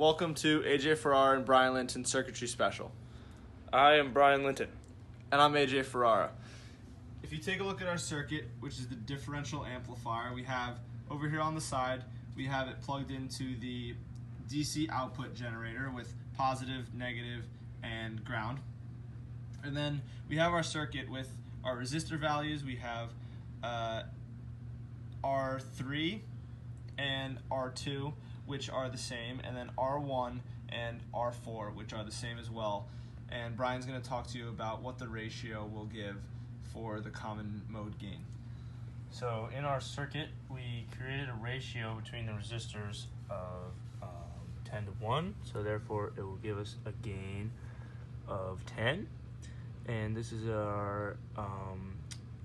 Welcome to AJ Ferrara and Brian Linton Circuitry Special. I am Brian Linton. And I'm AJ Ferrara. If you take a look at our circuit, which is the differential amplifier, we have over here on the side, we have it plugged into the DC output generator with positive, negative, and ground. And then we have our circuit with our resistor values. We have R3 and R2, which are the same, and then R1 and R4, which are the same as well. And Brian's going to talk to you about what the ratio will give for the common mode gain. So in our circuit, we created a ratio between the resistors of 10 to 1, so therefore it will give us a gain of 10. And this is our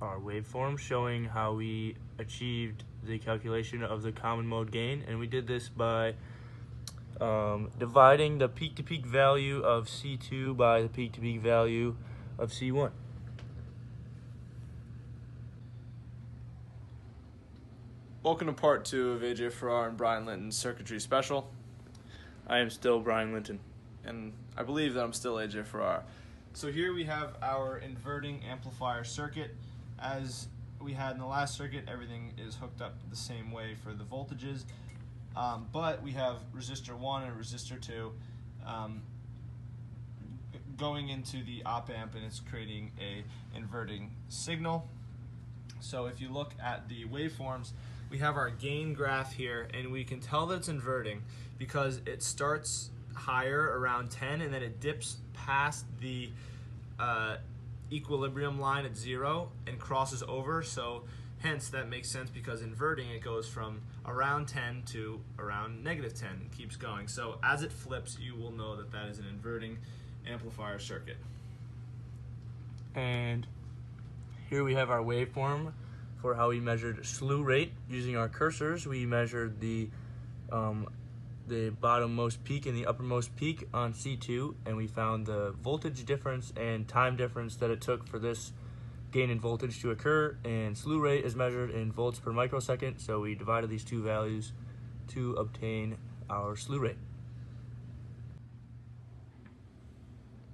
waveform showing how we achieved the calculation of the common mode gain, and we did this by dividing the peak-to-peak value of C2 by the peak-to-peak value of C1. Welcome to part 2 of AJ Ferrara and Brian Linton's Circuitry Special. I am still Brian Linton. And I believe that I'm still AJ Ferrara. So here we have our inverting amplifier circuit. As we had in the last circuit, everything is hooked up the same way for the voltages, but we have resistor 1 and resistor 2 going into the op amp, and it's creating a inverting signal. So if you look at the waveforms, we have our gain graph here, and we can tell that it's inverting because it starts higher around 10 and then it dips past the equilibrium line at 0 and crosses over. So hence that makes sense, because inverting, it goes from around 10 to around negative 10 and keeps going. So as it flips, you will know that that is an inverting amplifier circuit. And here we have our waveform for how we measured slew rate. Using our cursors, we measured the bottommost peak and the uppermost peak on C2, and we found the voltage difference and time difference that it took for this gain in voltage to occur, and slew rate is measured in volts per microsecond, so we divided these two values to obtain our slew rate.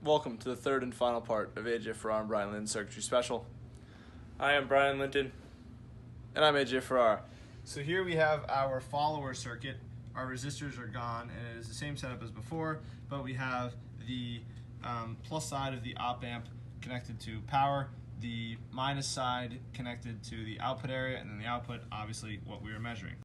Welcome to the third and final part of AJ Ferrara and Brian Linton Circuitry Special. I am Brian Linton. And I'm AJ Ferrara. So here we have our follower circuit. Our resistors are gone, and it is the same setup as before, but we have the plus side of the op amp connected to power, the minus side connected to the output area, and then the output, obviously, what we were measuring.